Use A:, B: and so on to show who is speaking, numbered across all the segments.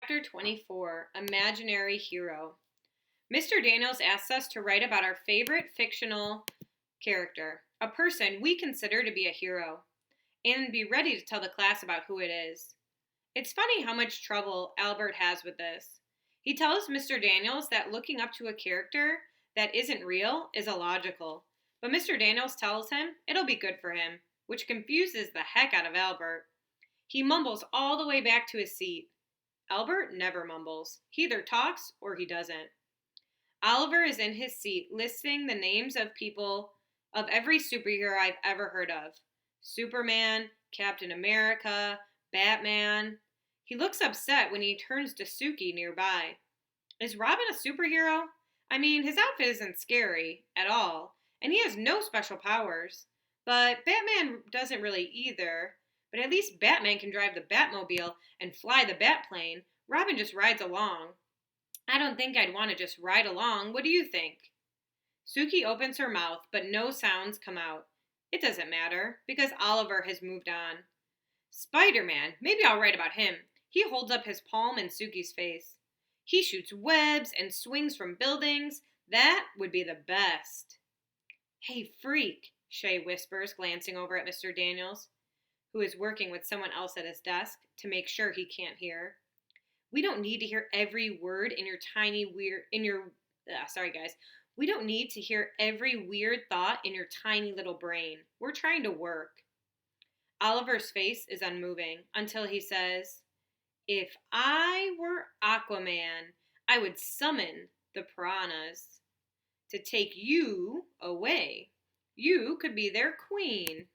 A: Chapter 24, Imaginary Hero. Mr. Daniels asks us to write about our favorite fictional character, a person we consider to be a hero, and be ready to tell the class about who it is. It's funny how much trouble Albert has with this. He tells Mr. Daniels that looking up to a character that isn't real is illogical, but Mr. Daniels tells him it'll be good for him, which confuses the heck out of Albert. He mumbles all the way back to his seat. Albert never mumbles. He either talks or he doesn't. Oliver is in his seat listing the names of people of every superhero I've ever heard of: Superman, Captain America, Batman. He looks upset when he turns to Suki nearby. Is Robin a superhero? I mean, his outfit isn't scary at all, and he has no special powers. But Batman doesn't really either. But at least Batman can drive the Batmobile and fly the Batplane. Robin just rides along. I don't think I'd want to just ride along. What do you think? Suki opens her mouth, but no sounds come out. It doesn't matter, because Oliver has moved on. Spider-Man. Maybe I'll write about him. He holds up his palm in Suki's face. He shoots webs and swings from buildings. That would be the best. Hey, freak, Shay whispers, glancing over at Mr. Daniels, who is working with someone else at his desk to make sure he can't hear. We don't need to hear every word in your tiny weird in your sorry guys. We don't need to hear every weird thought in your tiny little brain. We're trying to work. Oliver's face is unmoving until he says, "If I were Aquaman, I would summon the piranhas to take you away. You could be their queen."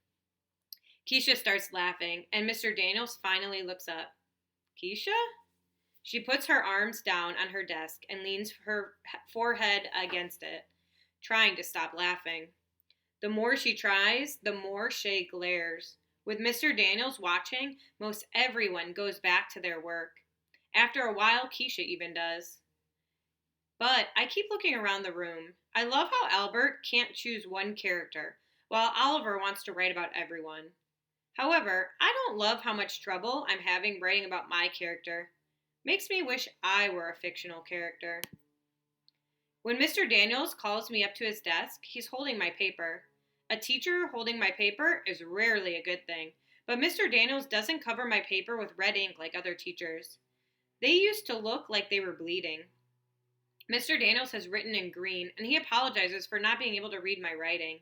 A: Keisha starts laughing, and Mr. Daniels finally looks up. Keisha? She puts her arms down on her desk and leans her forehead against it, trying to stop laughing. The more she tries, the more Shay glares. With Mr. Daniels watching, most everyone goes back to their work. After a while, Keisha even does. But I keep looking around the room. I love how Albert can't choose one character, while Oliver wants to write about everyone. However, I don't love how much trouble I'm having writing about my character. Makes me wish I were a fictional character. When Mr. Daniels calls me up to his desk, he's holding my paper. A teacher holding my paper is rarely a good thing, but Mr. Daniels doesn't cover my paper with red ink like other teachers. They used to look like they were bleeding. Mr. Daniels has written in green, and he apologizes for not being able to read my writing.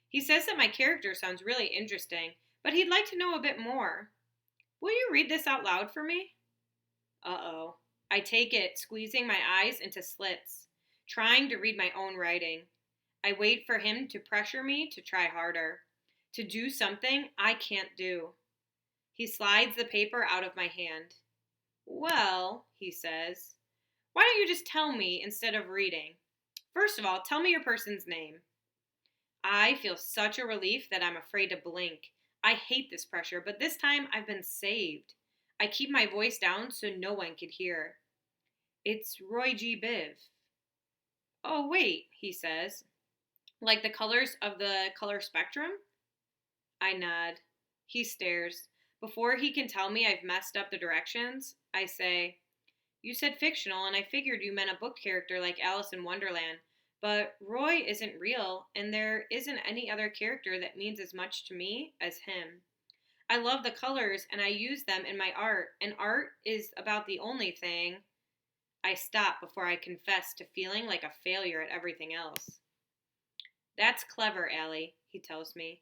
A: He says that my character sounds really interesting, but he'd like to know a bit more. Will you read this out loud for me? Uh-oh. I take it, squeezing my eyes into slits, trying to read my own writing. I wait for him to pressure me to try harder, to do something I can't do. He slides the paper out of my hand. Well, he says, why don't you just tell me instead of reading? First of all, tell me your person's name. I feel such a relief that I'm afraid to blink. I hate this pressure, but this time I've been saved. I keep my voice down so no one could hear. It's Roy G. Biv. Oh, wait, he says. Like the colors of the color spectrum? I nod. He stares. Before he can tell me I've messed up the directions, I say, you said fictional, and I figured you meant a book character like Alice in Wonderland. But Roy isn't real, and there isn't any other character that means as much to me as him. I love the colors, and I use them in my art, and art is about the only thing. I stop before I confess to feeling like a failure at everything else. That's clever, Allie, he tells me.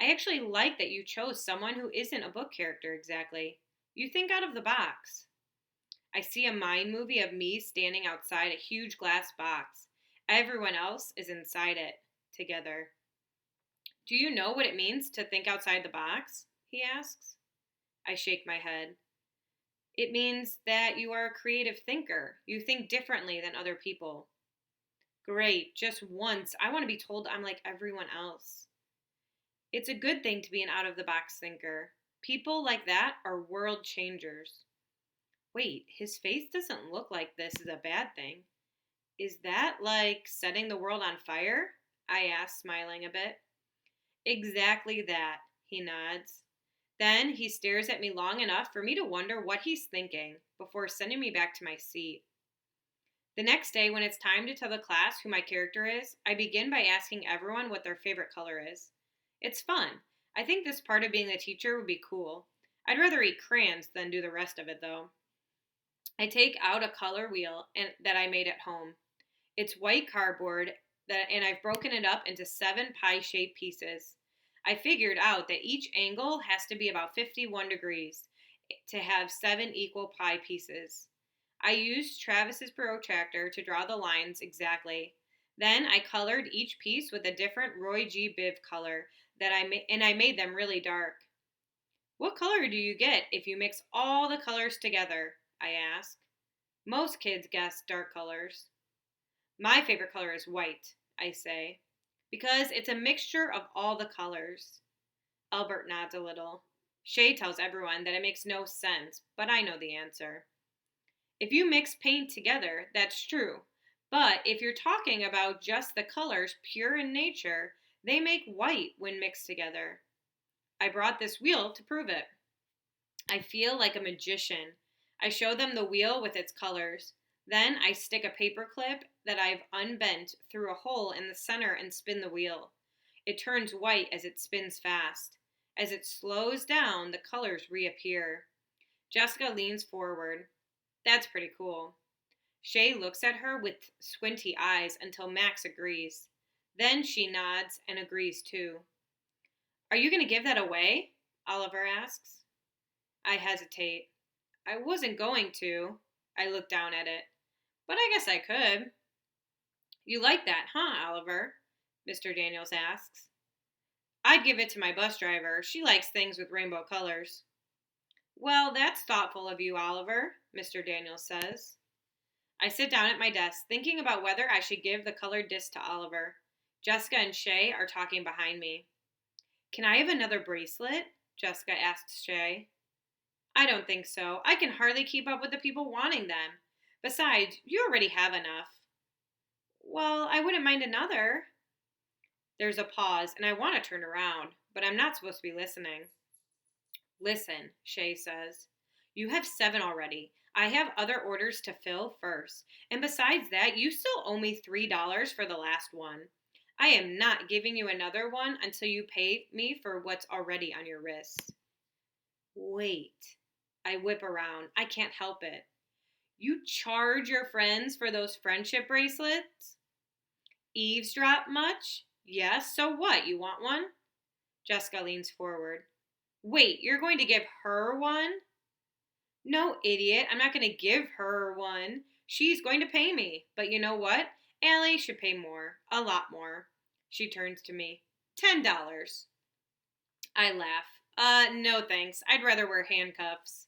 A: I actually like that you chose someone who isn't a book character exactly. You think out of the box. I see a mind movie of me standing outside a huge glass box. Everyone else is inside it, together. Do you know what it means to think outside the box? He asks. I shake my head. It means that you are a creative thinker. You think differently than other people. Great, just once. I want to be told I'm like everyone else. It's a good thing to be an out-of-the-box thinker. People like that are world changers. Wait, his face doesn't look like this is a bad thing. Is that like setting the world on fire? I ask, smiling a bit. Exactly that, he nods. Then he stares at me long enough for me to wonder what he's thinking before sending me back to my seat. The next day, when it's time to tell the class who my character is, I begin by asking everyone what their favorite color is. It's fun. I think this part of being the teacher would be cool. I'd rather eat crayons than do the rest of it, though. I take out a color wheel that I made at home. It's white cardboard, and I've broken it up into 7 pie-shaped pieces. I figured out that each angle has to be about 51 degrees to have 7 equal pie pieces. I used Travis's protractor to draw the lines exactly. Then I colored each piece with a different Roy G. Biv color and I made them really dark. What color do you get if you mix all the colors together? I asked. Most kids guess dark colors. My favorite color is white, I say, because it's a mixture of all the colors. Albert nods a little. Shay tells everyone that it makes no sense, but I know the answer. If you mix paint together, that's true. But if you're talking about just the colors pure in nature, they make white when mixed together. I brought this wheel to prove it. I feel like a magician. I show them the wheel with its colors. Then I stick a paper clip that I've unbent through a hole in the center and spin the wheel. It turns white as it spins fast. As it slows down, the colors reappear. Jessica leans forward. That's pretty cool. Shay looks at her with squinty eyes until Max agrees. Then she nods and agrees too. Are you going to give that away? Oliver asks. I hesitate. I wasn't going to. I look down at it. But I guess I could. You like that, huh, Oliver? Mr. Daniels asks. I'd give it to my bus driver. She likes things with rainbow colors. Well, that's thoughtful of you, Oliver, Mr. Daniels says. I sit down at my desk, thinking about whether I should give the colored disc to Oliver. Jessica and Shay are talking behind me. Can I have another bracelet? Jessica asks Shay. I don't think so. I can hardly keep up with the people wanting them. Besides, you already have enough. Well, I wouldn't mind another. There's a pause, and I want to turn around, but I'm not supposed to be listening. Listen, Shay says. You have 7 already. I have other orders to fill first. And besides that, you still owe me $3 for the last one. I am not giving you another one until you pay me for what's already on your wrist. Wait. I whip around. I can't help it. You charge your friends for those friendship bracelets? Eavesdrop much? Yes, so what? You want one? Jessica leans forward. Wait, you're going to give her one? No, idiot. I'm not going to give her one. She's going to pay me. But you know what? Allie should pay more. A lot more. She turns to me. $10. I laugh. No thanks. I'd rather wear handcuffs.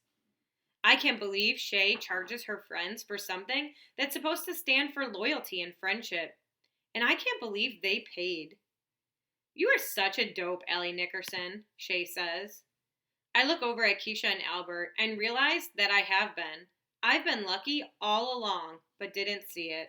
A: I can't believe Shay charges her friends for something that's supposed to stand for loyalty and friendship. And I can't believe they paid. You are such a dope, Ellie Nickerson, Shay says. I look over at Keisha and Albert and realize that I have been. I've been lucky all along, but didn't see it.